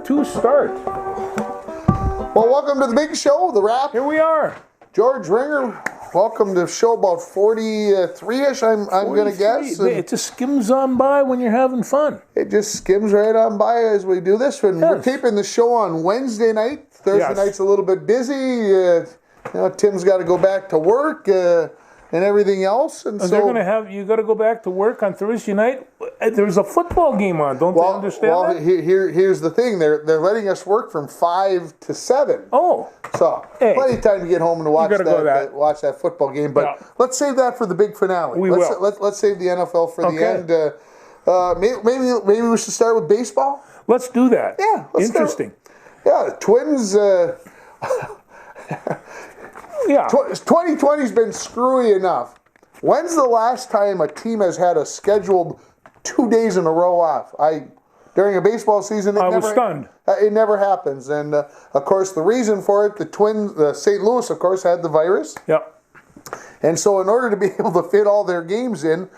to start. Well, welcome to the big show, The Wrap. Here we are. George Ringer, welcome to show about 43-ish, I'm going to guess. It just skims on by when you're having fun. It just skims right on by as we do this one. Yes. We're taping the show on Wednesday night. Thursday night's a little bit busy. Tim's got to go back to work and everything else. And so you got to go back to work on Thursday night. There's a football game on. Don't they understand that? Here's the thing. They're letting us work from 5 to 7. Oh. So plenty of time to get home and watch that football game. But let's save that for the big finale. Let's save the NFL for the end. Maybe we should start with baseball. Let's do that. Yeah. Interesting. The Twins. 2020's been screwy enough. When's the last time a team has had a scheduled 2 days in a row off? During a baseball season, I was stunned. It never happens. And of course, the reason for it, the St. Louis, of course, had the virus. Yep. And so, in order to be able to fit all their games in,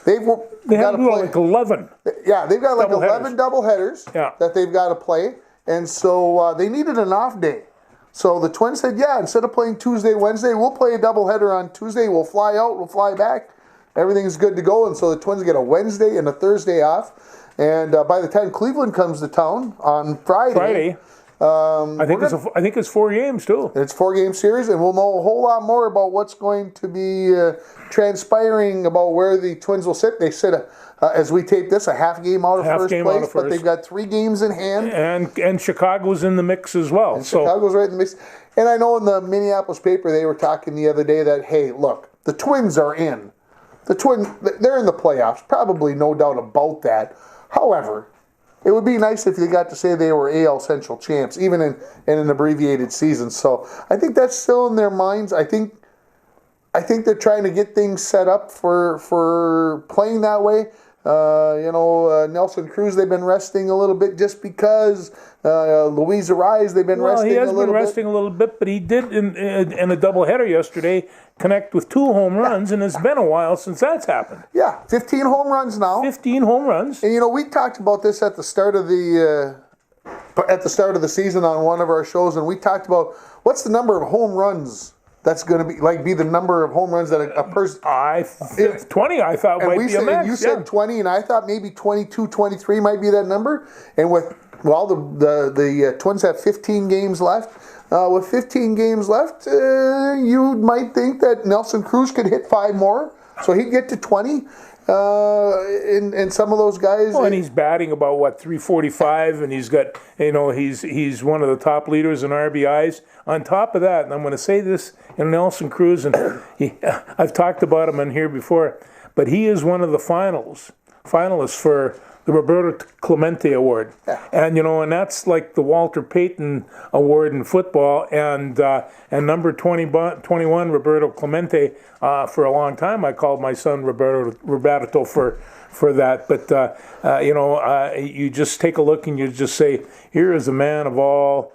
they got to play like 11. Yeah, they've got like 11 doubleheaders that they've got to play, and so they needed an off day. So the Twins said, instead of playing Tuesday, Wednesday, we'll play a doubleheader on Tuesday. We'll fly out, we'll fly back. Everything's good to go. And so the Twins get a Wednesday and a Thursday off. And by the time Cleveland comes to town on Friday, I think it's 4 games too. It's 4-game series, and we'll know a whole lot more about what's going to be transpiring about where the Twins will sit. They sit as we tape this, a half game out of first place, but they've got 3 games in hand. And Chicago's in the mix as well. And Chicago's right in the mix. And I know in the Minneapolis paper they were talking the other day that, hey, look, the Twins are in. The Twins, they're in the playoffs. Probably no doubt about that. However, it would be nice if they got to say they were AL Central champs, even in an abbreviated season. So I think that's still in their minds. I think they're trying to get things set up for playing that way. Nelson Cruz, they've been resting a little bit just because. Luis Ariz, they've been resting a little bit. He has been resting a little bit, but he did in a doubleheader yesterday connect with 2 home runs, and it's been a while since that's happened. Yeah, 15 home runs now. 15 home runs. And we talked about this at the start of the season on one of our shows, and we talked about what's the number of home runs that's going to be the number of home runs that a person... 20, I thought, might be a max. You said 20, and I thought maybe 22, 23 might be that number. And the Twins have 15 games left. With 15 games left, you might think that Nelson Cruz could hit 5 more, so he'd get to 20. And some of those guys... Well, and he's batting about, 345, and he's got, he's one of the top leaders in RBIs. On top of that, and I'm going to say this, Nelson Cruz, and I've talked about him in here before, but he is one of the finalists for the Roberto Clemente Award. Yeah. And, and that's like the Walter Payton Award in football, and number 21, Roberto Clemente, for a long time I called my son Roberto for that. But, you just take a look and you just say, here is a man of all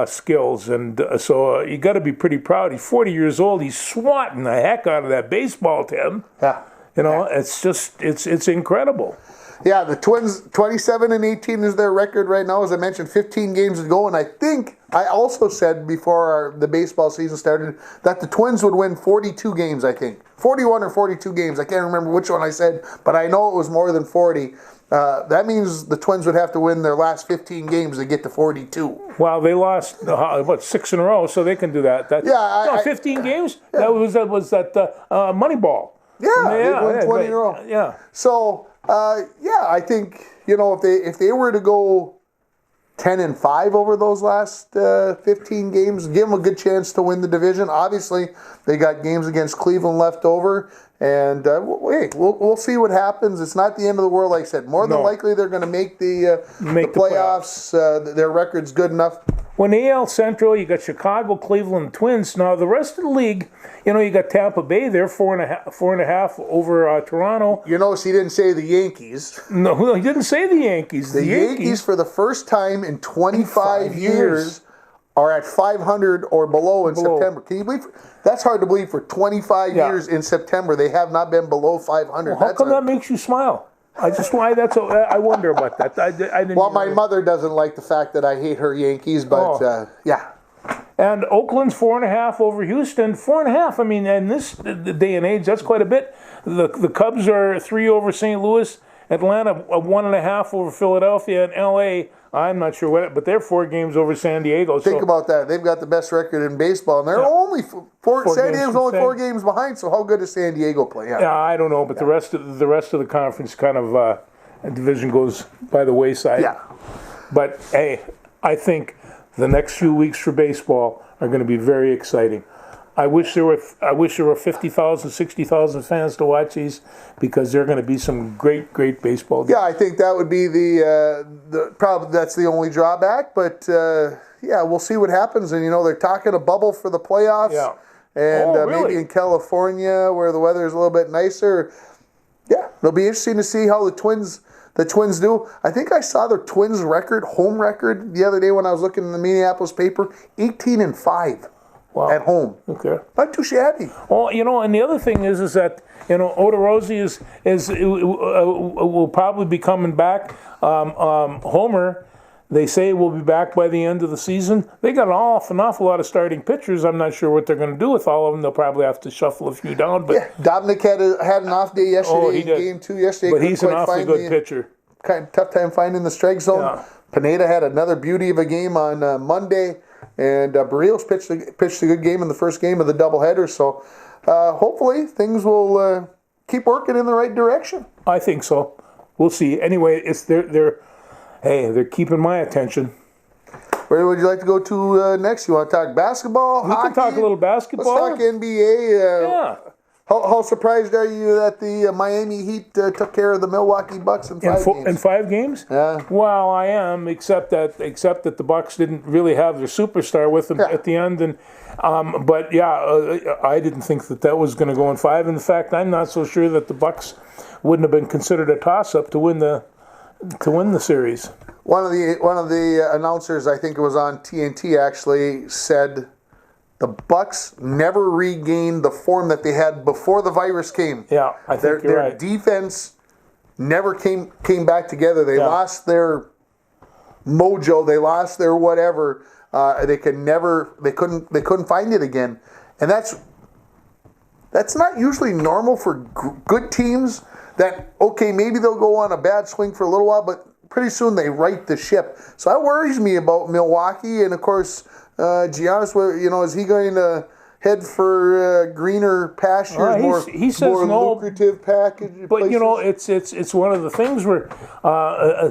skills, and so you got to be pretty proud. He's 40 years old. He's swatting the heck out of that baseball, Tim. Yeah. It's just it's incredible. Yeah, the Twins 27-18 is their record right now. As I mentioned, 15 games to go, and I think I also said before the baseball season started that the Twins would win 42 games. I think 41 or 42 games. I can't remember which one I said, but I know it was more than 40. That means the Twins would have to win their last 15 games to get to 42. Well, they lost 6 in a row, so they can do that. 15 games. Yeah. That was that Moneyball. Yeah, they won 20 in a row. Yeah. So I think if they were to go 10-5 over those last 15 games, give them a good chance to win the division. Obviously, they got games against Cleveland left over. And we'll see what happens. It's not the end of the world, like I said. More than likely, they're going to make the playoffs. Their record's good enough. When AL Central, you got Chicago, Cleveland, Twins. Now the rest of the league, you got Tampa Bay. They're 4.5 over Toronto. You notice he didn't say the Yankees. No, he didn't say the Yankees. The Yankees, for the first time in 25 years, are at 500 or below in September. Can you believe? That's hard to believe. For 25 years in September, they have not been below 500. Well, how come that makes you smile? I wonder about that. I didn't. Well, my mother doesn't like the fact that I hate her Yankees, but yeah. And Oakland's 4.5 over Houston. 4.5. I mean, in this day and age, that's quite a bit. The Cubs are 3 over St. Louis. Atlanta 1.5 over Philadelphia, and LA. I'm not sure what, but they're 4 games over San Diego. Think about that. They've got the best record in baseball, and they're only four. San Diego's only 4 games behind. So how good does San Diego play? Yeah, I don't know, but the rest of the conference kind of division goes by the wayside. Yeah. But hey, I think the next few weeks for baseball are going to be very exciting. I wish there were 50,000, 60,000 fans to watch these, because there are going to be some great baseball games. Yeah, I think that would be the probably that's the only drawback. But yeah, we'll see what happens. And they're talking a bubble for the playoffs. Yeah. And really? maybe in California where the weather is a little bit nicer. Yeah, it'll be interesting to see how the Twins do. I think I saw their Twins home record the other day when I was looking in the Minneapolis paper, 18-5. Wow. At home. Okay. Not too shabby. Well, and the other thing is that Oderossi will probably be coming back. Homer, they say, will be back by the end of the season. They got an awful lot of starting pitchers. I'm not sure what they're going to do with all of them. They'll probably have to shuffle a few down. But yeah, Dobnik had an off day yesterday in Game 2 yesterday. But he's an awfully good pitcher. Kind of tough time finding the strike zone. Yeah. Pineda had another beauty of a game on Monday. And Barrios pitched a good game in the first game of the doubleheader. So hopefully things will keep working in the right direction. I think so. We'll see. Anyway, they're keeping my attention. Where would you like to go to next? You want to talk basketball? We can talk a little basketball. Let's talk NBA. Yeah. How surprised are you that the Miami Heat took care of the Milwaukee Bucks in 5 games? In 5 games? Yeah. Well, I am, except that the Bucks didn't really have their superstar with them at the end, and I didn't think that was going to go in 5. In fact, I'm not so sure that the Bucks wouldn't have been considered a toss-up to win the series. One of the announcers, I think it was on TNT, actually said the Bucks never regained the form that they had before the virus came. Yeah, I think you're right. Their defense never came back together. They lost their mojo. They lost their whatever. They couldn't find it again. And that's not usually normal for good teams. That maybe they'll go on a bad swing for a little while, but pretty soon they right the ship. So that worries me about Milwaukee, and of course. Giannis, is he going to head for greener pastures, he says more no, lucrative package? But places? It's one of the things where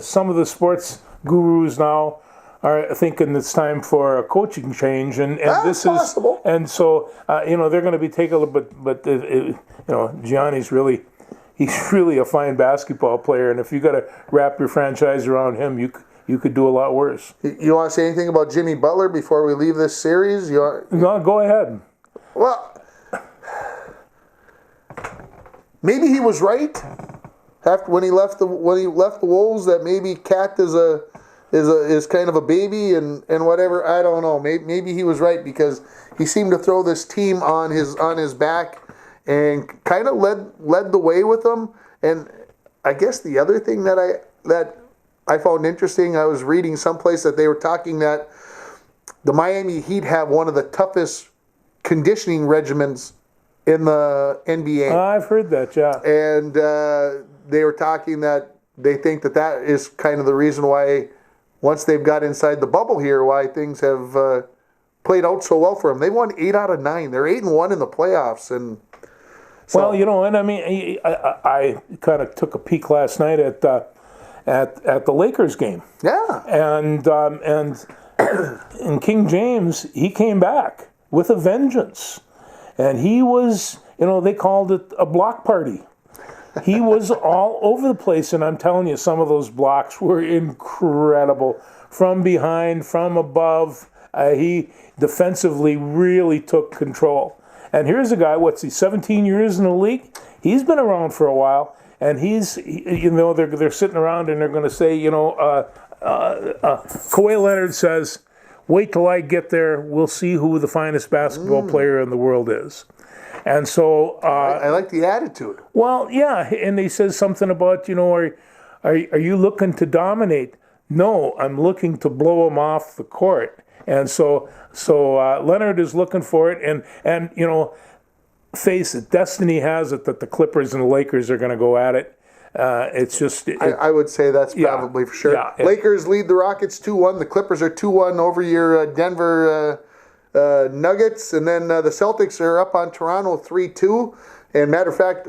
some of the sports gurus now are thinking it's time for a coaching change, and this possible. And so they're going to be taking a little bit, but Gianni's he's really a fine basketball player, and if you got to wrap your franchise around him, you could do a lot worse. You want to say anything about Jimmy Butler before we leave this series? No, go ahead. Well, maybe he was right after when he left the Wolves, that maybe Cat is kind of a baby and whatever. I don't know. Maybe he was right, because he seemed to throw this team on his back and kind of led the way with them. And I guess the other thing that I found interesting, I was reading someplace that they were talking that the Miami Heat have one of the toughest conditioning regimens in the NBA. I've heard that, yeah. And they were talking that they think that is kind of the reason why, once they've got inside the bubble here, why things have played out so well for them. They won 8 out of 9. They're 8-1 in the playoffs. And so, and I mean, I kind of took a peek last night at the Lakers game. Yeah. And King James, he came back with a vengeance. And he was, they called it a block party. He was all over the place, and I'm telling you, some of those blocks were incredible. From behind, from above, he defensively really took control. And here's a guy, 17 years in the league? He's been around for a while. And they're sitting around and they're going to say, Kawhi Leonard says, wait till I get there. We'll see who the finest basketball player in the world is. And so I like the attitude. well, yeah, and he says something about, are you looking to dominate? No, I'm looking to blow him off the court. And so Leonard is looking for it, and face it, destiny has it that the Clippers and the Lakers are going to go at it. It's just... I would say that's probably for sure. Yeah, Lakers lead the Rockets 2-1. The Clippers are 2-1 over your Denver Nuggets. And then the Celtics are up on Toronto 3-2. And matter of fact,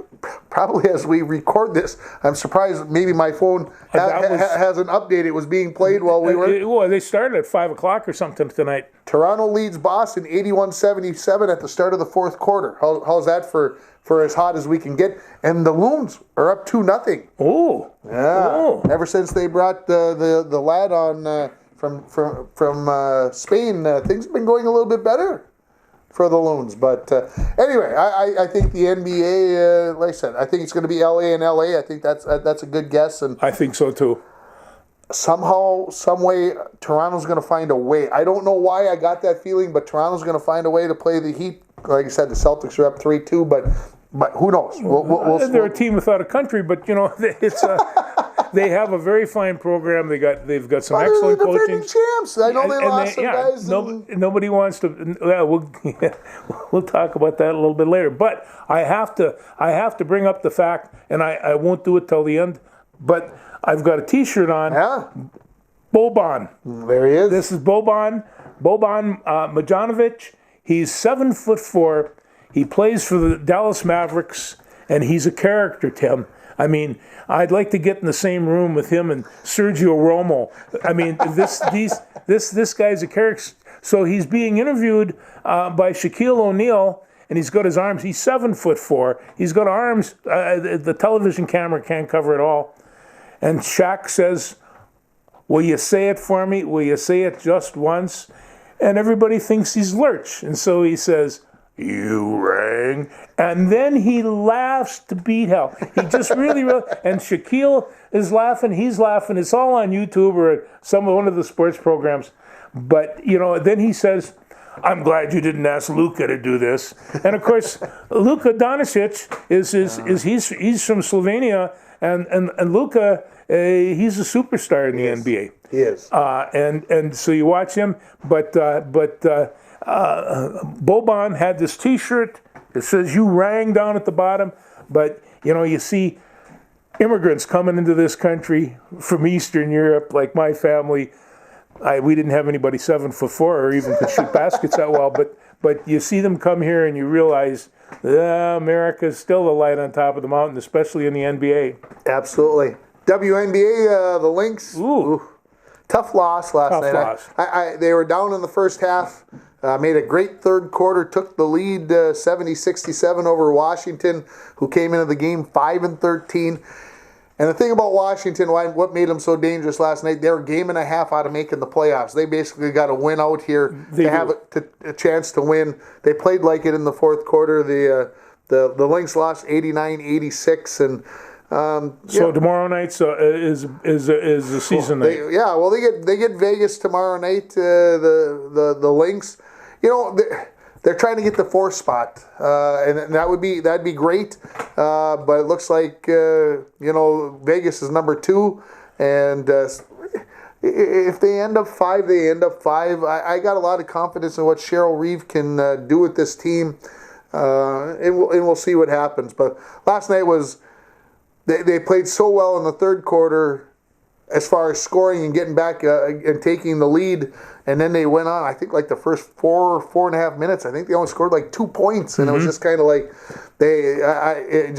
probably as we record this, I'm surprised maybe my phone hasn't updated. It was being played while we were... Well, they started at 5 o'clock or something tonight. Toronto leads Boston 81-77 at the start of the fourth quarter. How's that for as hot as we can get? And the Loons are up 2-0. Oh. Yeah. Oh. Ever since they brought the lad on from Spain, things have been going a little bit better for the Loons. But anyway, I think the NBA, like I said, I think it's going to be LA and LA. I think that's a good guess. And I think so too. Somehow, some way, Toronto's going to find a way. I don't know why I got that feeling, but Toronto's going to find a way to play the Heat. Like I said, the Celtics are up 3-2, but who knows? They're a team without a country, but it's they have a very fine program. They've got some excellent coaching. Champs. I know they lost some guys. Nobody wants to. We'll talk about that a little bit later. But I have to bring up the fact, and I won't do it till the end. But I've got a T-shirt on. Yeah. Boban. There he is. This is Boban Marjanovic. He's 7'4". He plays for the Dallas Mavericks, and he's a character, Tim. I mean, I'd like to get in the same room with him and Sergio Romo. I mean, this guy's a character. So he's being interviewed by Shaquille O'Neal, and he's got his arms. He's 7'4". He's got arms. The television camera can't cover it all. And Shaq says, "Will you say it for me? Will you say it just once?" And everybody thinks he's Lurch. And so he says, "You rang." And then he laughs to beat hell. He just really, and Shaquille is laughing. He's laughing. It's all on YouTube or one of the sports programs. But, then he says, "I'm glad you didn't ask Luka to do this." And of course, Luka Doncic he's from Slovenia, and Luka, he's a superstar in the NBA. He is. And so you watch him, but Boban had this T-shirt that says "You rang" down at the bottom. But you see immigrants coming into this country from Eastern Europe, like my family. We didn't have anybody 7'4" or even could shoot baskets that well. But you see them come here and you realize America's still the light on top of the mountain, especially in the NBA. Absolutely. WNBA, the Lynx. Ooh. Tough loss last night. Loss. They were down in the first half, made a great third quarter, took the lead 70-67 over Washington, who came into the game 5-13. And the thing about Washington, what made them so dangerous last night, they were a game and a half out of making the playoffs. They basically got a win out here have a chance to win. They played like it in the fourth quarter. The Lynx lost 89-86, and so tomorrow night is the season night. They get Vegas tomorrow night. The Lynx, they're trying to get the fourth spot, and that'd be great. But it looks like Vegas is number 2, and if they end up 5, they end up 5. I got a lot of confidence in what Cheryl Reeve can do with this team, and we'll see what happens. But last night was. They played so well in the third quarter as far as scoring and getting back and taking the lead. And then they went on, I think, like the first 4.5 minutes. I think they only scored like 2 points. And it was just kind of like that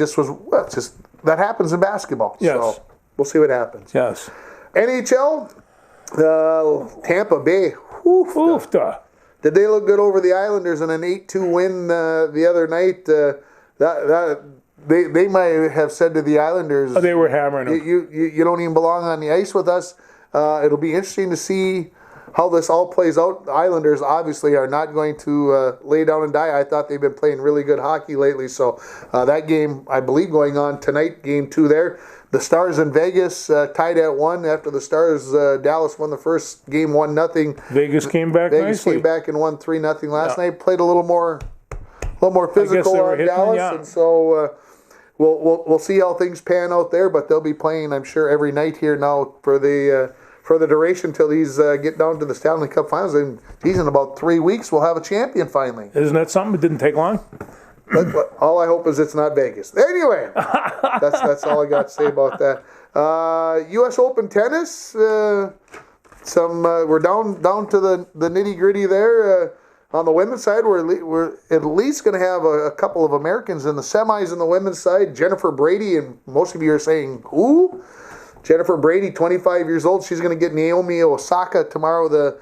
happens in basketball. Yes. So we'll see what happens. Yes. NHL, Tampa Bay. Oofta. Did they look good over the Islanders in an 8-2 win the other night? They might have said to the Islanders, they were hammering them. You don't even belong on the ice with us. It'll be interesting to see how this all plays out. The Islanders obviously are not going to lay down and die. I thought they've been playing really good hockey lately. So that game, I believe, going on tonight, game 2 there. The Stars in Vegas tied at 1 after the Stars, Dallas won the first game 1-0. Vegas came back nicely. Came back and won 3-0 last night. Played a little more little more physical they were on hitting, Dallas, yeah. and so we'll see how things pan out there. But they'll be playing, I'm sure, every night here now for the duration till these get down to the Stanley Cup Finals. And geez, in about 3 weeks we'll have a champion finally. Isn't that something? It didn't take long. But all I hope is it's not Vegas. Anyway, that's all I got to say about that. U.S. Open tennis. We're down to the nitty gritty there. On the women's side, we're at least going to have a couple of Americans in the semis on the women's side. Jennifer Brady, and most of you are saying, who? Jennifer Brady, 25 years old. She's going to get Naomi Osaka tomorrow. The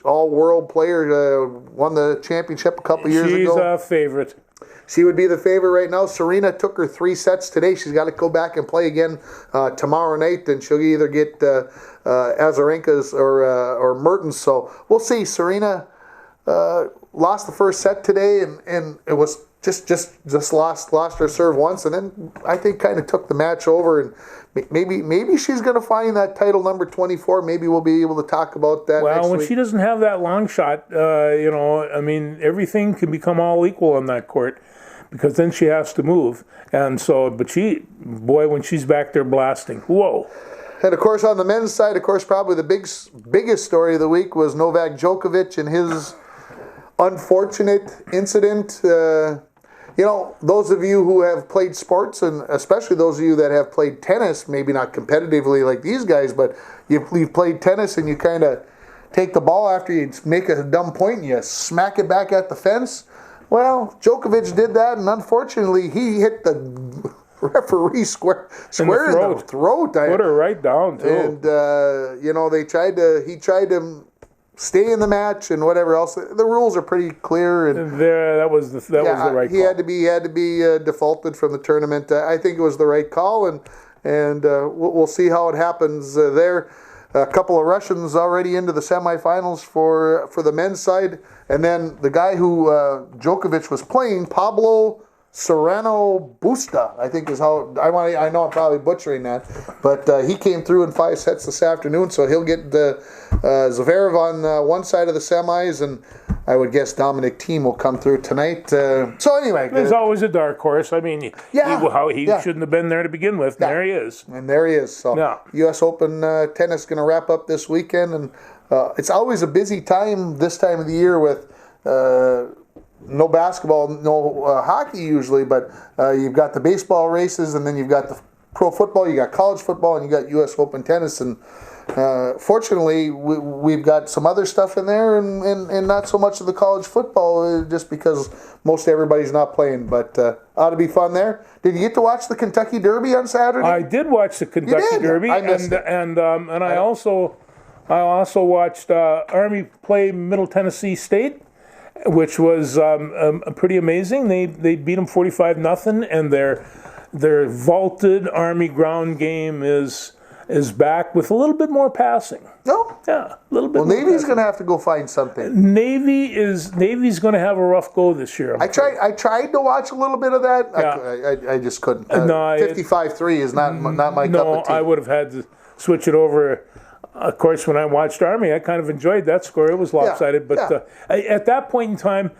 all-world player won the championship a couple years ago. She's a favorite. She would be the favorite right now. Serena took her 3 sets today. She's got to go back and play again tomorrow night, and she'll either get Azarenka's or Mertens. So we'll see. Serena lost the first set today, and it was just lost her serve once, and then I think kind of took the match over. And maybe she's going to find that title number 24. Maybe we'll be able to talk about that. Well, next when week. she doesn't have that long shot, I mean, everything can become all equal on that court, because then she has to move. And so, but when she's back there blasting, whoa. And of course, on the men's side, probably the biggest story of the week was Novak Djokovic and his unfortunate incident. Those of you who have played sports, and especially those of you that have played tennis, maybe not competitively like these guys, but you've played tennis and you kind of take the ball after you make a dumb point and you smack it back at the fence. Well, Djokovic did that, and unfortunately, he hit the referee square in the throat. Put her right down too. And he tried to stay in the match and whatever else. The rules are pretty clear, and that was the right call. He had to be defaulted from the tournament. I think it was the right call, and we'll see how it happens there. A couple of Russians already into the semifinals for the men's side, and then the guy who Djokovic was playing, Pablo Serrano Busta, I think is how I know I'm probably butchering that, but he came through in 5 sets this afternoon, so he'll get Zverev on one side of the semis, and I would guess Dominic Thiem will come through tonight. So anyway, there's always a dark horse. I mean, he shouldn't have been there to begin with. Yeah. There he is. And there he is. So U.S. Open tennis going to wrap up this weekend, and it's always a busy time this time of the year with no basketball, no hockey usually, but you've got the baseball races, and then you've got the pro football, you got college football, and you got U.S. Open tennis. And fortunately, we've got some other stuff in there, and not so much of the college football, just because most everybody's not playing. But ought to be fun there. Did you get to watch the Kentucky Derby on Saturday? I did watch the Kentucky Derby, I missed it. And I also watched Army play Middle Tennessee State, which was pretty amazing. They beat them 45-0, and their vaulted Army ground game is back with a little bit more passing. No? Yeah, a little bit. Well, Navy's going to have to go find something. Navy's going to have a rough go this year. I tried to watch a little bit of that. Yeah. I just couldn't. 55-3 is not my cup of tea. No, I would have had to switch it over. Of course, when I watched Army, I kind of enjoyed that score. It was lopsided. But at that point in time,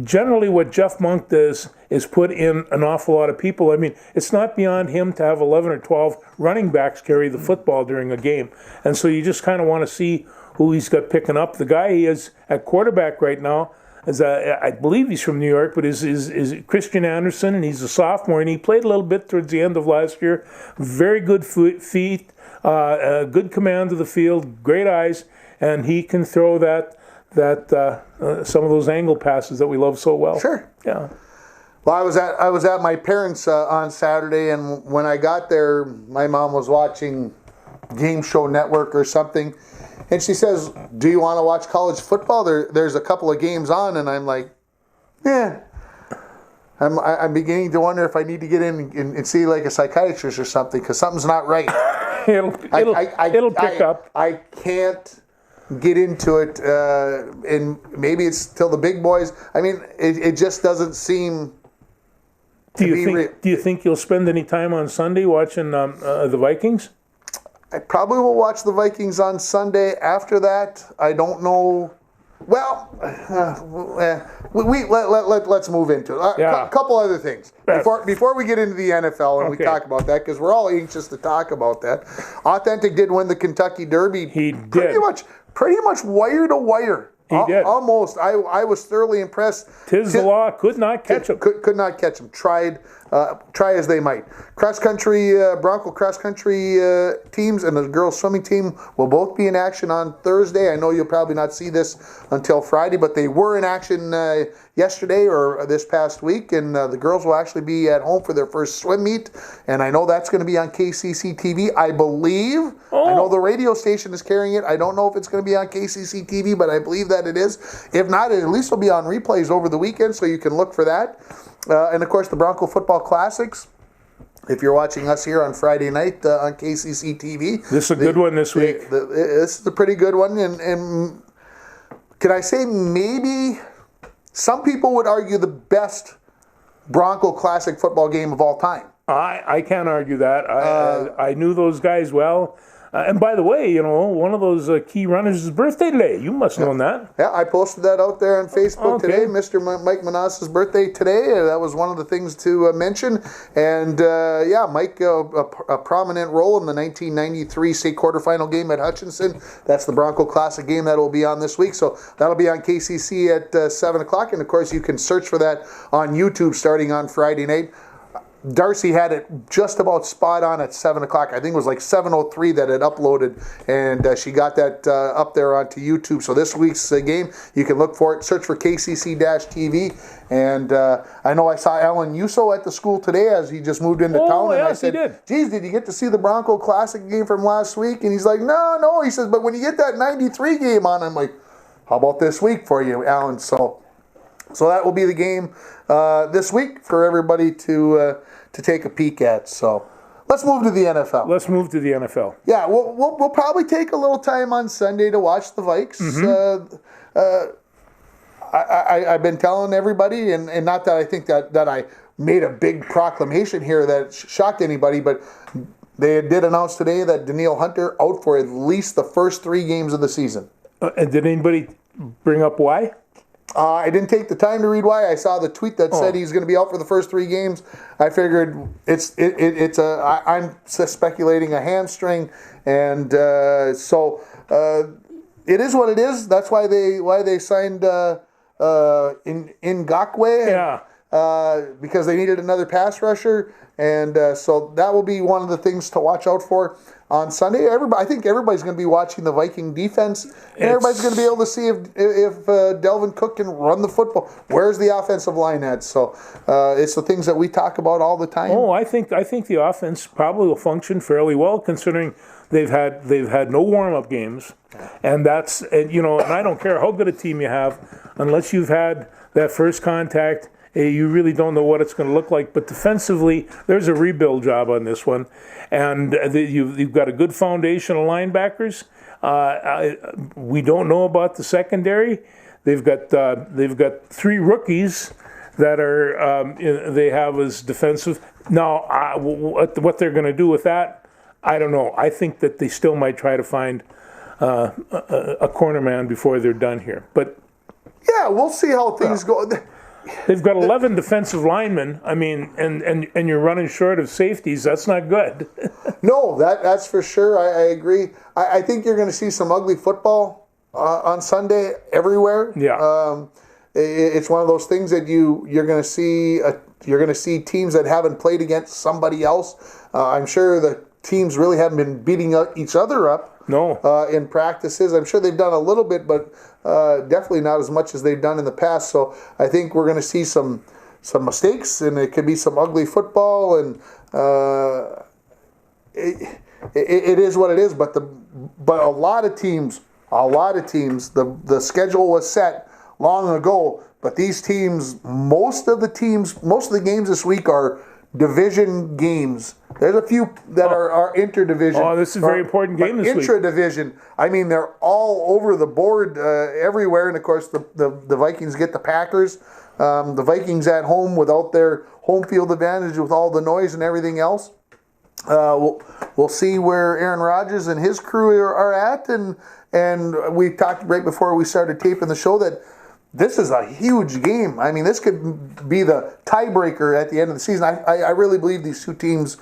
generally what Jeff Monk does is put in an awful lot of people. I mean, it's not beyond him to have 11 or 12 running backs carry the football during a game. And so you just kind of want to see who he's got picking up. The guy he is at quarterback right now, I believe he's from New York, but is Christian Anderson, and he's a sophomore, and he played a little bit towards the end of last year. Very good feet. Good command of the field, great eyes, and he can throw some of those angle passes that we love so well. Sure. Yeah. Well, I was at my parents' on Saturday, and when I got there, my mom was watching Game Show Network or something, and she says, "Do you want to watch college football? There's a couple of games on," and I'm like, "Yeah." I'm beginning to wonder if I need to get in and see like a psychiatrist or something, because something's not right. It'll pick up. I can't get into it, and maybe it's till the big boys. I mean, it just doesn't seem. Do you think you'll spend any time on Sunday watching the Vikings? I probably will watch the Vikings on Sunday. After that, I don't know Well, let's move into it. A couple other things before we get into the NFL and we talk about that, because we're all anxious to talk about that. Authentic did win the Kentucky Derby. He did. Pretty much wire to wire. He did. Almost. I was thoroughly impressed. Tis the law. Could not catch him. Could not catch him. Try as they might. Cross country, Bronco cross country teams and the girls swimming team will both be in action on Thursday. I know you'll probably not see this until Friday, but they were in action yesterday or this past week, and the girls will actually be at home for their first swim meet, and I know that's going to be on KCC TV, I believe. I know the radio station is carrying it. I don't know if it's going to be on KCC TV, but I believe that it is. If not, it at least will be on replays over the weekend, so you can look for that. And of course, the Bronco Football Classics. If you're watching us here on Friday night on KCC TV. This is a good one this week. This is a pretty good one. And can I say maybe some people would argue the best Bronco Classic football game of all time? I can't argue that. I knew those guys well. And by the way, one of those key runners' birthday today. You must know that. Yeah, I posted that out there on Facebook today. Mr. Mike Manasseh's birthday today. That was one of the things to mention. And Mike, a prominent role in the 1993 state quarterfinal game at Hutchinson. That's the Bronco Classic game that will be on this week. So that'll be on KCC at 7 o'clock. And of course, you can search for that on YouTube starting on Friday night. Darcy had it just about spot on at 7 o'clock. I think it was like 7:03 that it uploaded, and she got that up there onto YouTube. So this week's game, you can look for it. Search for KCC-TV. And I know I saw Alan Yuso at the school today as he just moved into town. And I said, geez, did you get to see the Bronco Classic game from last week? And he's like, no. He says, but when you get that 93 game on, I'm like, how about this week for you, Alan? So that will be the game this week for everybody to take a peek at. So let's move to the NFL. Yeah, we'll probably take a little time on Sunday to watch the Vikes. I've been telling everybody, and not that I think that I made a big proclamation here that shocked anybody, but they did announce today that Danielle Hunter out for at least the first 3 games of the season. And did anybody bring up why? I didn't take the time to read why. I saw the tweet that said he's going to be out for the first 3 games. I figured I'm speculating a hamstring, and so it is what it is. That's why they signed Ngakwe. Yeah. Because they needed another pass rusher, and so that will be one of the things to watch out for on Sunday. I think everybody's going to be watching the Viking defense, and everybody's going to be able to see if Delvin Cook can run the football. Where's the offensive line at? So it's the things that we talk about all the time. I think the offense probably will function fairly well considering they've had no warm-up games, and and I don't care how good a team you have, unless you've had that first contact. You really don't know what it's going to look like. But defensively, there's a rebuild job on this one. And you've got a good foundation of linebackers. We don't know about the secondary. They've got 3 rookies that they have as defensive. Now, what they're going to do with that, I don't know. I think that they still might try to find a corner man before they're done here. But yeah, we'll see how things go. They've got 11 defensive linemen. I mean, and you're running short of safeties. That's not good. No, that's for sure. I agree. I think you're going to see some ugly football on Sunday everywhere. Yeah. It's one of those things that you're going to see. You're going to see teams that haven't played against somebody else. I'm sure the teams really haven't been beating each other up. No. In practices. I'm sure they've done a little bit, but definitely not as much as they've done in the past. So I think we're going to see some mistakes, and it could be some ugly football, and it is what it is. But a lot of teams, the schedule was set long ago. But these teams, most of the games this week are division games. There's a few that are interdivision. Oh, this is a very important game this week. Intra-division. I mean, they're all over the board everywhere. And, of course, the Vikings get the Packers. The Vikings at home without their home field advantage with all the noise and everything else. We'll see where Aaron Rodgers and his crew are at. And and we talked right before we started taping the show that this is a huge game. I mean, this could be the tiebreaker at the end of the season. I really believe these two teams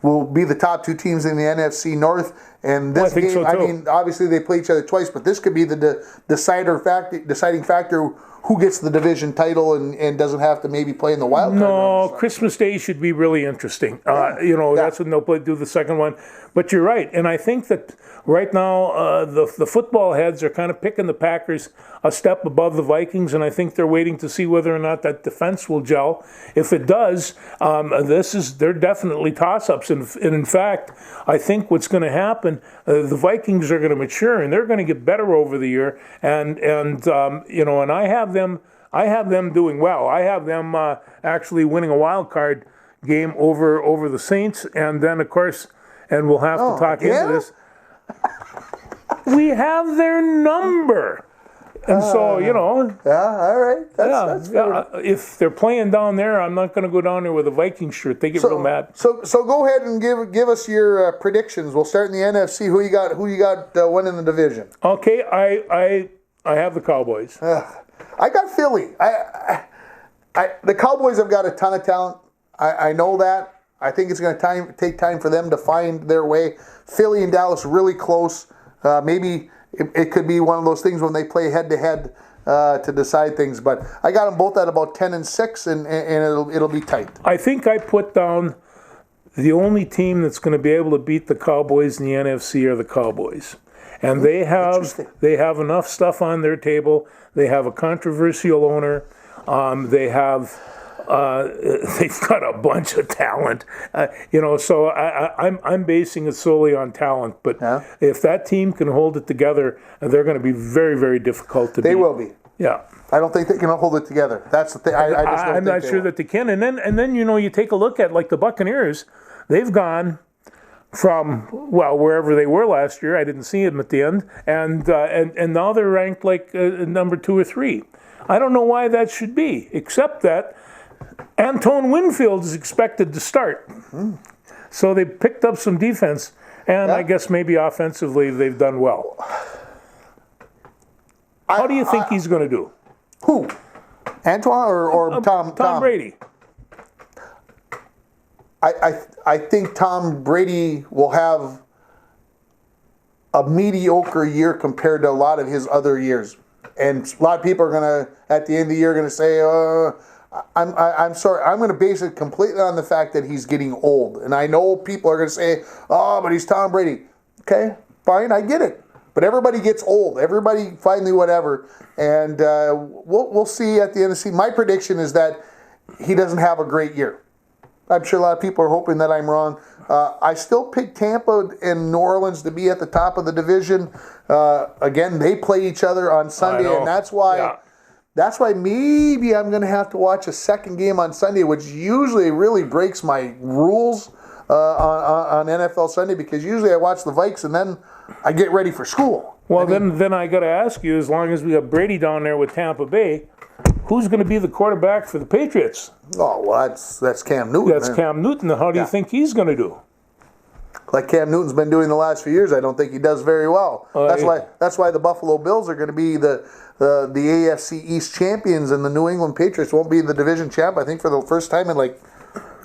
will be the top two teams in the NFC North. And this game, so I mean, obviously they play each other twice, but this could be the deciding factor who gets the division title and doesn't have to maybe play in the wild card. No, Christmas Day should be really interesting. That's when they'll do the second one. But you're right, and I think that right now the football heads are kind of picking the Packers a step above the Vikings, and I think they're waiting to see whether or not that defense will gel. If it does, they're definitely toss-ups. And in fact, I think what's going to happen, the Vikings are going to mature and they're going to get better over the year. And I have them doing well. I have them actually winning a wild card game over the Saints, and then of course, and we'll have to talk into this. We have their number. And so, Yeah, all right. That's if they're playing down there, I'm not going to go down there with a Viking shirt. They get real mad. So go ahead and give us your predictions. We'll start in the NFC. Who you got winning the division? Okay, I have the Cowboys. I got Philly. The Cowboys have got a ton of talent. I know that. I think it's going to take time for them to find their way. Philly and Dallas really close. Maybe it could be one of those things when they play head-to-head to decide things. But I got them both at about 10-6, and it'll be tight. I think I put down the only team that's going to be able to beat the Cowboys in the NFC are the Cowboys. And they have enough stuff on their table. They have a controversial owner. They've got a bunch of talent. So I'm basing it solely on talent. But if that team can hold it together, they're going to be very, very difficult to beat. They will be. Yeah. I don't think they can hold it together. That's the thing. I'm not sure that they can. And then you take a look at like the Buccaneers. They've gone from wherever they were last year. I didn't see them at the end, and now they're ranked like number 2 or 3. I don't know why that should be, except that Antoine Winfield is expected to start. Mm-hmm. So they picked up some defense, and I guess maybe offensively they've done well. How do you think he's going to do? Who? Antoine or Tom? Tom Brady. I think Tom Brady will have a mediocre year compared to a lot of his other years. And a lot of people are going to, at the end of the year, going to say, I'm sorry, I'm going to base it completely on the fact that he's getting old. And I know people are going to say, but he's Tom Brady. Okay, fine, I get it. But everybody gets old. Everybody finally whatever. And we'll see at the end of the season. My prediction is that he doesn't have a great year. I'm sure a lot of people are hoping that I'm wrong. I still pick Tampa and New Orleans to be at the top of the division. Again, they play each other on Sunday, and that's why maybe I'm going to have to watch a second game on Sunday, which usually really breaks my rules on NFL Sunday, because usually I watch the Vikes and then I get ready for school. Well, then I got to ask you, as long as we have Brady down there with Tampa Bay, who's going to be the quarterback for the Patriots? Oh, well, that's Cam Newton. That's Cam Newton. How do you think he's going to do? Like Cam Newton's been doing the last few years, I don't think he does very well. That's why the Buffalo Bills are going to be the AFC East champions, and the New England Patriots won't be the division champ, I think, for the first time in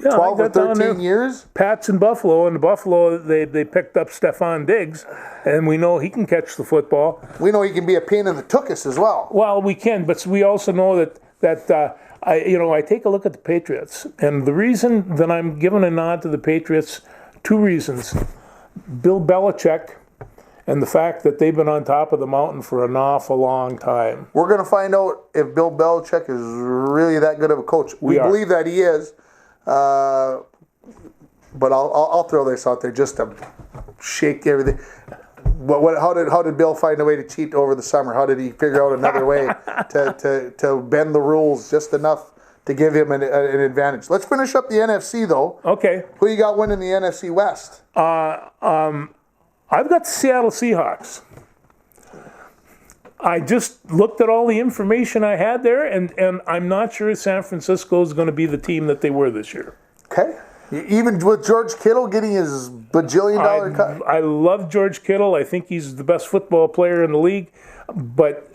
12 or 13 years. Pats in Buffalo, and Buffalo, they picked up Stephon Diggs, and we know he can catch the football. We know he can be a pain in the tuchus as well. Well, we can, but we also know that I take a look at the Patriots, and the reason that I'm giving a nod to the Patriots, 2 reasons. Bill Belichick, and the fact that they've been on top of the mountain for an awful long time. We're going to find out if Bill Belichick is really that good of a coach. We believe that he is. But I'll throw this out there just to shake everything. How did Bill find a way to cheat over the summer? How did he figure out another way to bend the rules just enough to give him an advantage? Let's finish up the NFC though. Okay. Who you got winning the NFC West? I've got the Seattle Seahawks. I just looked at all the information I had there, and I'm not sure San Francisco is going to be the team that they were this year. Okay. Even with George Kittle getting his bajillion-dollar cut. I love George Kittle. I think he's the best football player in the league. But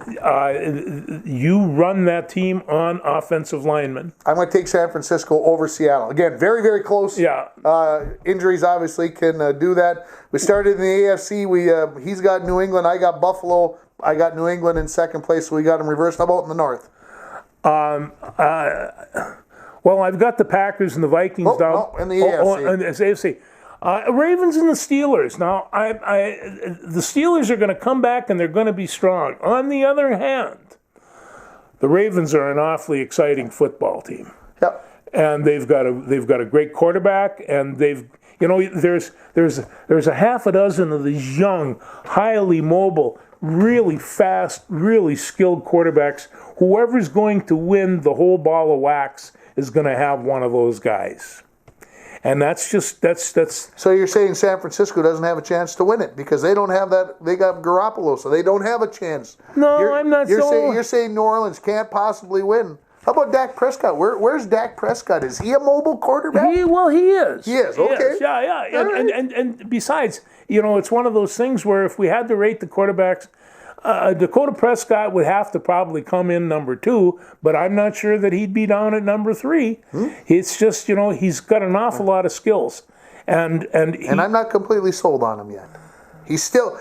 you run that team on offensive linemen. I'm going to take San Francisco over Seattle. Again, very, very close. Yeah. Injuries obviously can do that. We started in the AFC. He's got New England. I got Buffalo. I got New England in second place, so we got them reversed. How about in the North? Well, I've got the Packers and the Vikings down. In the AFC. In the AFC. Ravens and the Steelers. Now, the Steelers are going to come back and they're going to be strong. On the other hand, the Ravens are an awfully exciting football team. Yep. And they've got a great quarterback, and there's a half a dozen of these young, highly mobile, really fast, really skilled quarterbacks. Whoever's going to win the whole ball of wax is going to have one of those guys. And that's. So you're saying San Francisco doesn't have a chance to win it because they don't have that. They got Garoppolo, so they don't have a chance. No, I'm not. You're saying New Orleans can't possibly win. How about Dak Prescott? Where's Dak Prescott? Is he a mobile quarterback? He is. He is. Okay. Yeah. And besides, it's one of those things where if we had to rate the quarterbacks, Dakota Prescott would have to probably come in number 2, but I'm not sure that he'd be down at number 3. It's just, he's got an awful lot of skills. And I'm not completely sold on him yet. He's still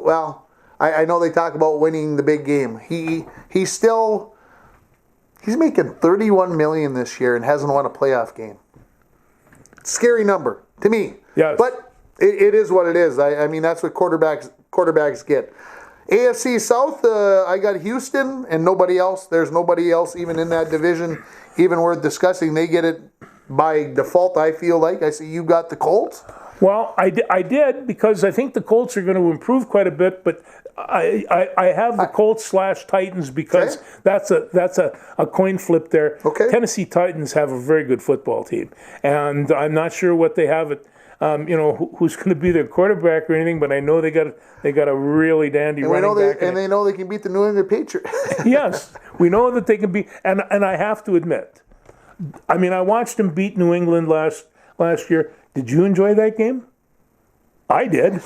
well, I know they talk about winning the big game. He's making $31 million this year and hasn't won a playoff game. Scary number to me. Yes. But it is what it is. I mean, that's what quarterbacks get. AFC South, I got Houston and nobody else. There's nobody else even in that division even worth discussing. They get it by default, I feel like. I see you got the Colts. Well, I did because I think the Colts are going to improve quite a bit, but I have the Colts / Titans because that's a coin flip there. Okay. Tennessee Titans have a very good football team, and I'm not sure what they have at who's going to be their quarterback or anything, but I know they got a really dandy running back. And they know they can beat the New England Patriots. Yes, we know that they can beat, and I have to admit, I mean, I watched them beat New England last year. Did you enjoy that game? I did.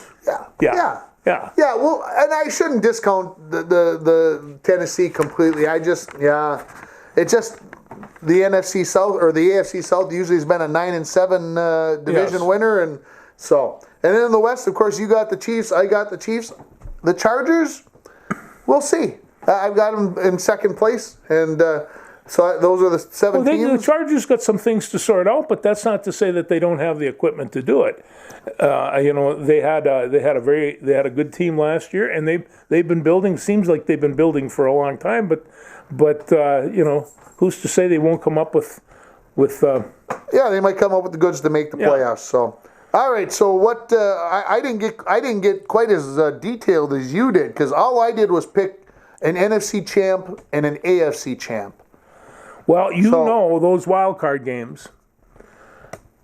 Yeah. Well, and I shouldn't discount the Tennessee completely. It's just the NFC South or the AFC South usually has been a 9-7 division winner, and then in the West, of course, you got the Chiefs. I got the Chiefs. The Chargers, we'll see. I've got them in second place, and so those are the 7 teams. The Chargers got some things to sort out, but that's not to say that they don't have the equipment to do it. They had a good team last year, and they've been building. Seems like they've been building for a long time, but who's to say they won't come up with they might come up with the goods to make the playoffs. So, all right. So what? I didn't get quite as detailed as you did because all I did was pick an NFC champ and an AFC champ. Well, know those wild card games,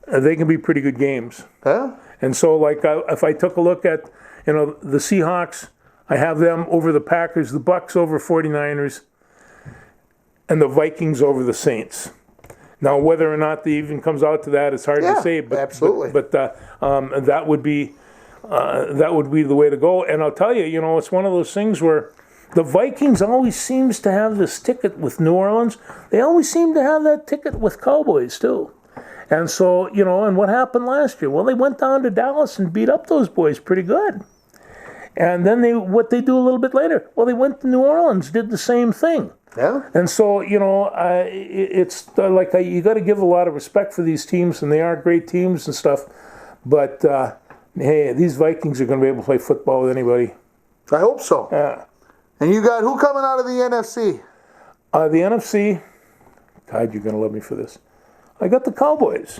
they can be pretty good games. Huh? And so, like, if I took a look at, the Seahawks, I have them over the Packers, the Bucs over 49ers, and the Vikings over the Saints. Now, whether or not they even comes out to that, it's hard to say. But, absolutely. But that would be the way to go. And I'll tell you, it's one of those things where the Vikings always seems to have this ticket with New Orleans. They always seem to have that ticket with Cowboys, too. And so, and what happened last year? Well, they went down to Dallas and beat up those boys pretty good. And then what they do a little bit later? Well, they went to New Orleans, did the same thing. Yeah. And so, it's like you got to give a lot of respect for these teams, and they are great teams and stuff. But, hey, these Vikings are going to be able to play football with anybody. I hope so. Yeah. And you got who coming out of the NFC? The NFC, God, you're going to love me for this. I got the Cowboys.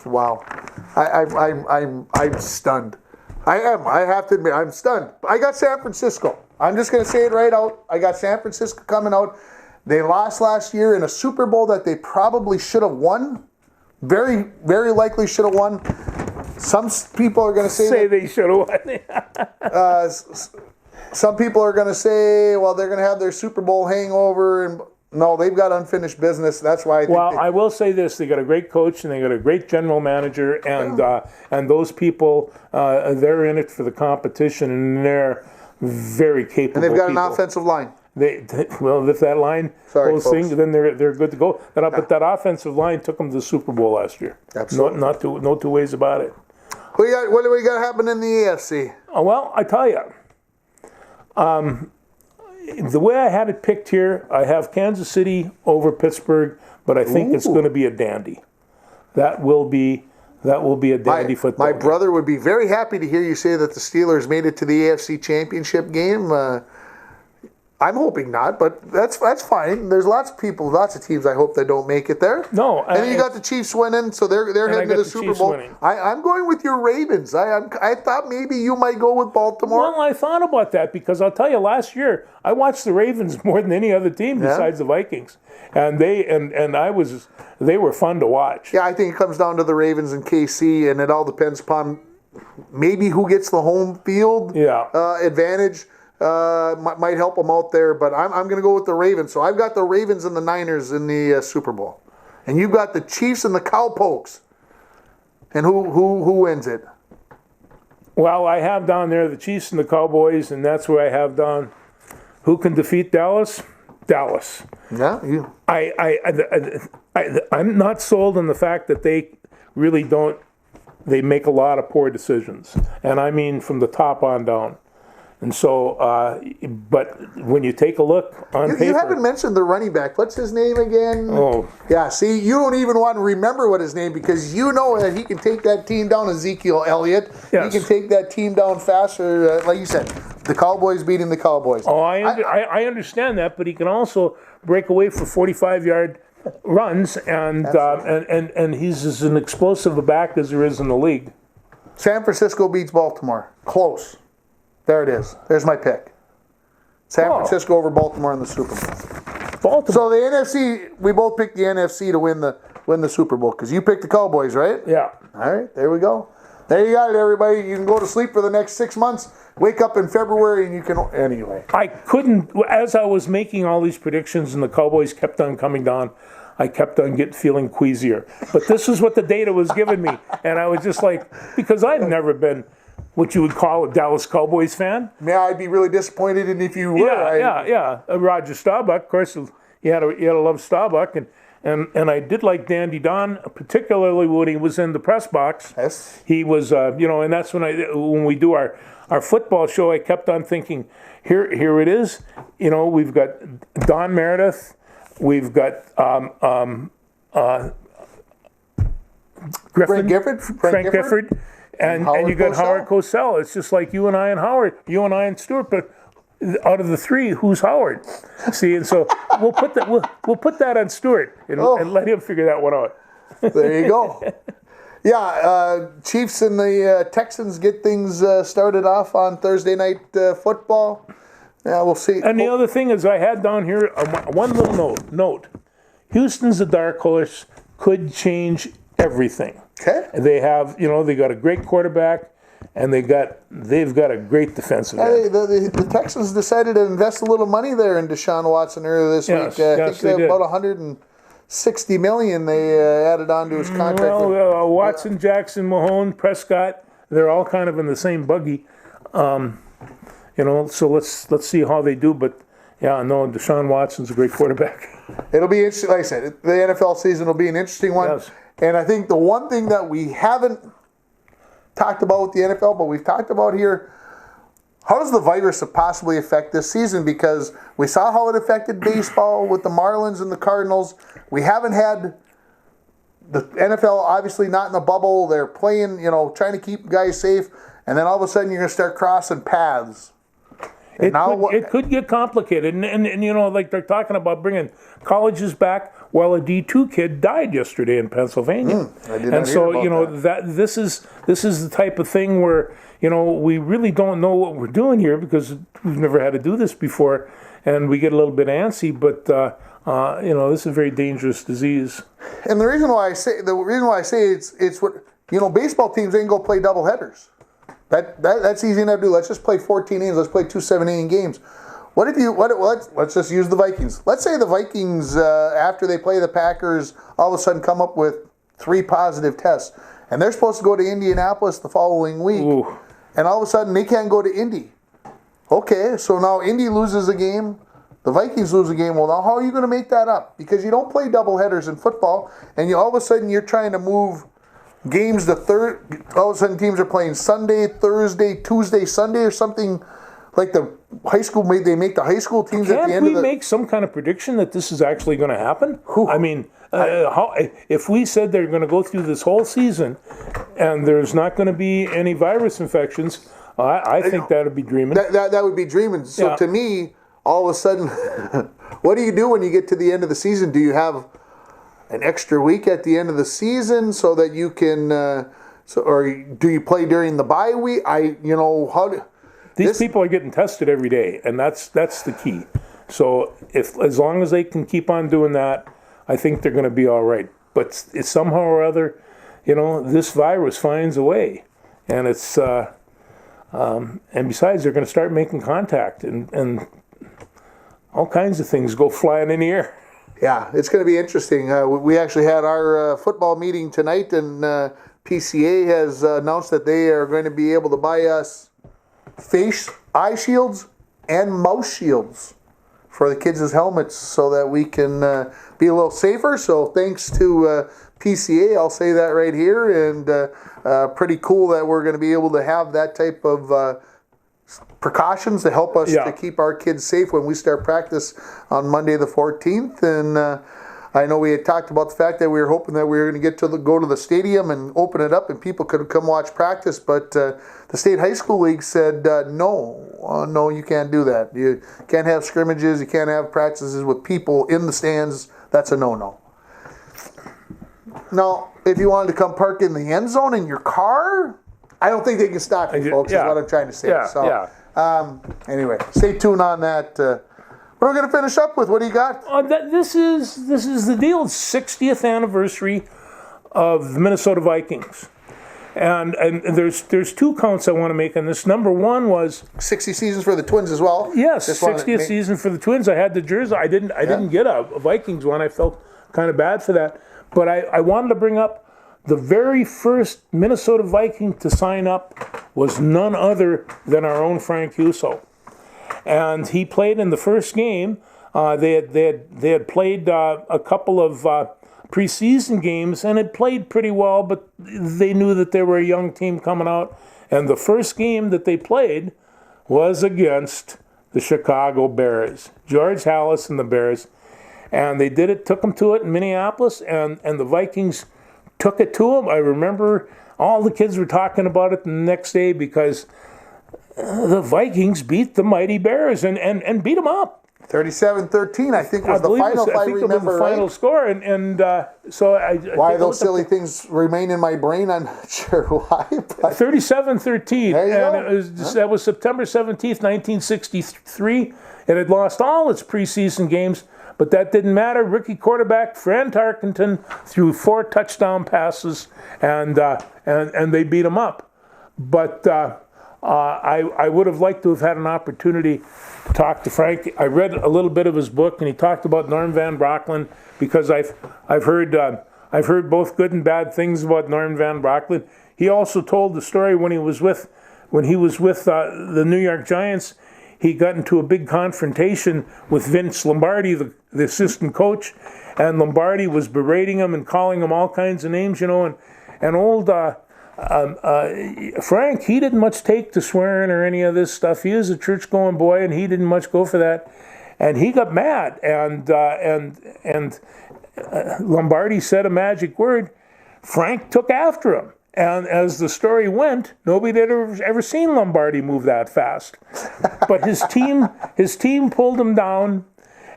Wow. I'm stunned. I am. I have to admit, I'm stunned. I got San Francisco. I'm just going to say it right out. I got San Francisco coming out. They lost last year in a Super Bowl that they probably should have won. Very, very likely should have won. Some people are going to say they should have won. Some people are going to say, well, they're going to have their Super Bowl hangover, No, they've got unfinished business. That's why I think Well, I will say this: they got a great coach and they got a great general manager, and those people they're in it for the competition, and they're very capable. and they've got people. an offensive line. Well, if that line holds things, then they're good to go. But that offensive line took them to the Super Bowl last year. Absolutely. No two ways about it. What do we got happening in the AFC? Well, I tell you, the way I had it picked here, I have Kansas City over Pittsburgh, but I think it's going to be a dandy. That will be a dandy football. My brother would be very happy to hear you say that the Steelers made it to the AFC Championship game. I'm hoping not, but that's fine. There's lots of teams I hope that don't make it there. No, and then you got the Chiefs winning, so they're heading to the Super Bowl. I'm going with your Ravens. I thought maybe you might go with Baltimore. Well, I thought about that because I'll tell you, last year I watched the Ravens more than any other team besides the Vikings, and they were fun to watch. Yeah, I think it comes down to the Ravens and KC, and it all depends upon maybe who gets the home field advantage. Might help them out there, but I'm going to go with the Ravens. So I've got the Ravens and the Niners in the Super Bowl, and you've got the Chiefs and the Cowpokes. And who wins it? Well, I have down there the Chiefs and the Cowboys, and that's where I have down who can defeat Dallas. Dallas. Yeah, you. I'm not sold on the fact that they really don't. They make a lot of poor decisions, and I mean from the top on down. And so, but when you take a look on paper... You haven't mentioned the running back. What's his name again? Oh. Yeah, see, you don't even want to remember what his name, because you know that he can take that team down, Ezekiel Elliott. Yes. He can take that team down faster, like you said, the Cowboys beating the Cowboys. Oh, I understand that, but he can also break away for 45-yard runs, and he's as an explosive a back as there is in the league. San Francisco beats Baltimore. Close. There it is. There's my pick. San Francisco over Baltimore in the Super Bowl. Baltimore. So the NFC, we both picked the NFC to win the Super Bowl, because you picked the Cowboys, right? Yeah. All right, there we go. There you got it, everybody. You can go to sleep for the next 6 months. Wake up in February, and you can... Anyway. I couldn't... As I was making all these predictions and the Cowboys kept on coming down, I kept on feeling queasier. But this is what the data was giving me. And I was just like... Because I've never been... what you would call a Dallas Cowboys fan. Yeah, I'd be really disappointed if you were. Yeah. Roger Staubach, of course, you had to love Staubach, and I did like Dandy Don, particularly when he was in the press box. Yes. He was, and that's when we do our football show, I kept on thinking, here it is. We've got Don Meredith, we've got Frank Gifford. And you got Howard Cosell. It's just like you and I and Howard, you and I and Stuart. But out of the three, who's Howard? See, and so we'll put that on Stuart and let him figure that one out. There you go. Yeah, Chiefs and the Texans get things started off on Thursday night football. Yeah, we'll see. And the other thing is, I had down here one little note. Houston's a dark horse, could change everything. Okay. They have, they got a great quarterback, and they've got a great defensive end. The Texans decided to invest a little money there in Deshaun Watson earlier this week. I think they about $160 million they added onto his contract. Well, Watson, Jackson, Mahone, Prescott, they're all kind of in the same buggy. So let's see how they do. But yeah, no, Deshaun Watson's a great quarterback. It'll be interesting. Like I said, the NFL season will be an interesting one. Yes. And I think the one thing that we haven't talked about with the NFL, but we've talked about here, how does the virus possibly affect this season? Because we saw how it affected baseball with the Marlins and the Cardinals. We haven't had the NFL, obviously not in the bubble. They're playing, trying to keep guys safe. And then all of a sudden you're going to start crossing paths. It could get complicated. And like they're talking about bringing colleges back. Well, a D2 kid died yesterday in Pennsylvania. I did not hear about that. This is the type of thing where we really don't know what we're doing here because we've never had to do this before, and we get a little bit antsy. But this is a very dangerous disease. And the reason why I say it's what baseball teams ain't go play doubleheaders. That's easy enough to do. Let's just play 14 innings. Let's play 2 7-inning games. What if you? Let's just use the Vikings. Let's say the Vikings, after they play the Packers, all of a sudden come up with 3 positive tests, and they're supposed to go to Indianapolis the following week, Ooh. and all of a sudden they can't go to Indy. Okay, so now Indy loses a game, the Vikings lose a game. Well, now how are you going to make that up? Because you don't play doubleheaders in football, and all of a sudden you're trying to move games to third. All of a sudden teams are playing Sunday, Thursday, Tuesday, Sunday, or something. Like the high school, they make the high school teams at the end of the... Can't we make some kind of prediction that this is actually going to happen? I mean, if we said they're going to go through this whole season and there's not going to be any virus infections, I think that would be dreaming. That would be dreaming. So to me, all of a sudden, what do you do when you get to the end of the season? Do you have an extra week at the end of the season so that you can... or do you play during the bye week? These people are getting tested every day, and that's the key. So as long as they can keep on doing that, I think they're going to be all right. But it's somehow or other, this virus finds a way, and it's and besides, they're going to start making contact, and all kinds of things go flying in the air. Yeah, it's going to be interesting. We actually had our football meeting tonight, and PCA has announced that they are going to be able to buy us eye shields and mouth shields for the kids' helmets so that we can be a little safer. So thanks to PCA, I'll say that right here, and pretty cool that we're going to be able to have that type of precautions to help us to keep our kids safe when we start practice on Monday the 14th. And I know we had talked about the fact that we were hoping that we were going to get to go to the stadium and open it up and people could come watch practice, but the State High School League said, no, you can't do that. You can't have scrimmages, you can't have practices with people in the stands. That's a no-no. Now, if you wanted to come park in the end zone in your car, I don't think they can stop you, folks, is what I'm trying to say. Anyway, stay tuned on that. What are we going to finish up with? What do you got? This is the deal. 60th anniversary of the Minnesota Vikings, and there's 2 counts I want to make on this. Number 1 was 60 seasons for the Twins as well. Yes, 60th season for the Twins. I had the jersey. I didn't get a Vikings one. I felt kind of bad for that, but I wanted to bring up the very first Minnesota Viking to sign up was none other than our own Frank Huso. And he played in the first game. They had played a couple of preseason games and had played pretty well, but they knew that they were a young team coming out. And the first game that they played was against the Chicago Bears, George Halas and the Bears. And they took them to it in Minneapolis, and the Vikings took it to them. I remember all the kids were talking about it the next day because the Vikings beat the mighty Bears and beat them up. 37-13, I think was the final. I think remember, was the final score, and so I. Why those silly things remain in my brain? I'm not sure why. 37-13, and that was September 17th, 1963. It had lost all its preseason games, but that didn't matter. Rookie quarterback Fran Tarkenton threw 4 touchdown passes, and they beat them up. But I would have liked to have had an opportunity to talk to Frank. I read a little bit of his book, and he talked about Norm Van Brocklin because I've heard both good and bad things about Norm Van Brocklin. He also told the story when he was with the New York Giants. He got into a big confrontation with Vince Lombardi, the assistant coach, and Lombardi was berating him and calling him all kinds of names, and old Frank, he didn't much take to swearing or any of this stuff. He was a church-going boy, and he didn't much go for that. And he got mad, and Lombardi said a magic word. Frank took after him. And as the story went, nobody had ever seen Lombardi move that fast. But his team pulled him down,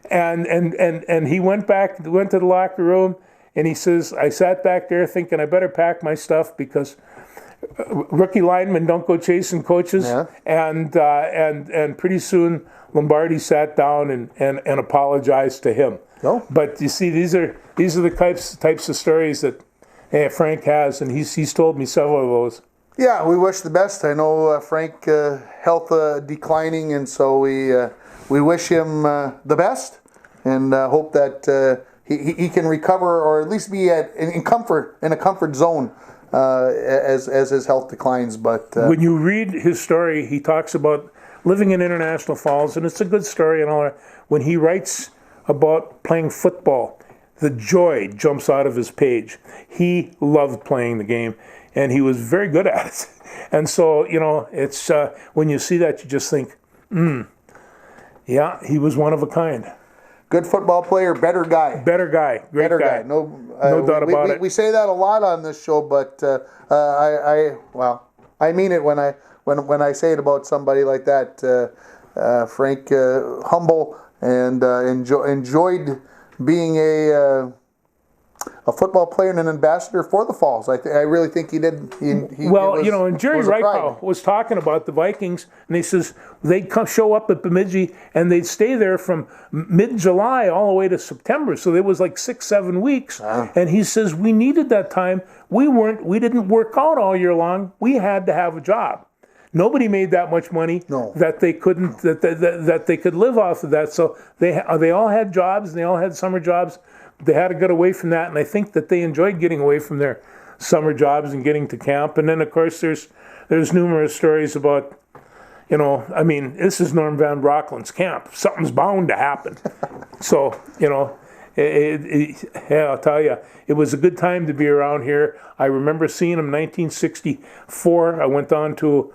and he went to the locker room, and he says, I sat back there thinking I better pack my stuff because rookie linemen don't go chasing coaches. Yeah. And pretty soon Lombardi sat down and apologized to him. Oh. But you see, these are the types of stories that Frank has, and he's told me several of those. Yeah, we wish the best. I know Frank health declining, and so we we wish him the best, and hope that he can recover, or at least be in a comfort zone as his health declines. But when you read his story, he talks about living in International Falls, and it's a good story and all that. When he writes about playing football, the joy jumps out of his page. He loved playing the game, and he was very good at it. And so, it's when you see that, you just think, yeah, he was one of a kind. Good football player, better guy. Great guy. No doubt about it. We say that a lot on this show, but I mean it when I say it about somebody like that. Frank, humble and enjoyed being a football player and an ambassador for the Falls. I really think he did. And Jerry Reichow was talking about the Vikings, and he says they'd show up at Bemidji, and they'd stay there from mid-July all the way to September. So it was like 6-7 weeks. And he says we needed that time. We didn't work out all year long. We had to have a job. Nobody made that much money that they couldn't that they could live off of that. So they all had jobs, and they all had summer jobs. They had to get away from that, and I think that they enjoyed getting away from their summer jobs and getting to camp. And then, of course, there's numerous stories about, this is Norm Van Brocklin's camp. Something's bound to happen. So, I'll tell you, it was a good time to be around here. I remember seeing him in 1964. I went down to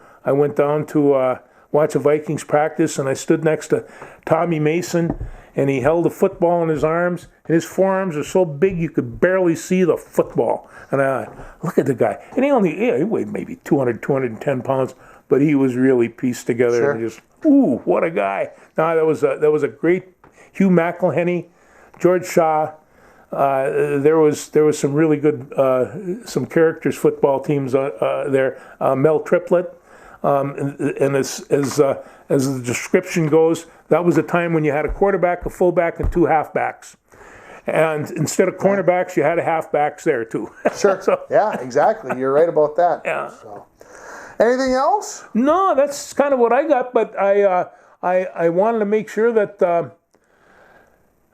watch a Vikings practice, and I stood next to Tommy Mason, and he held a football in his arms, and his forearms are so big you could barely see the football. And I look at the guy, and he weighed maybe 200, 210 pounds, but he was really pieced together. Sure. And just, what a guy! Now that was a great Hugh McElhenney, George Shaw. There was some really good some characters football teams there. Mel Triplett. And as the description goes, that was a time when you had a quarterback, a fullback, and two halfbacks. And instead of cornerbacks, you had a halfbacks there too. Sure. Yeah, exactly. You're right about that. Yeah. So. Anything else? No, that's kind of what I got. But I wanted to make sure that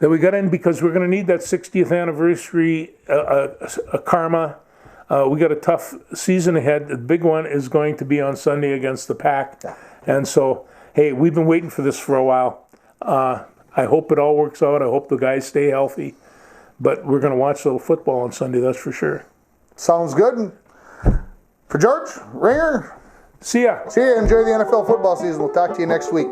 we got in, because we're going to need that 60th anniversary karma. We got a tough season ahead. The big one is going to be on Sunday against the Pack. Yeah. And so, hey, we've been waiting for this for a while. I hope it all works out. I hope the guys stay healthy. But we're going to watch a little football on Sunday, that's for sure. Sounds good. For George, Ringer, see ya. Enjoy the NFL football season. We'll talk to you next week.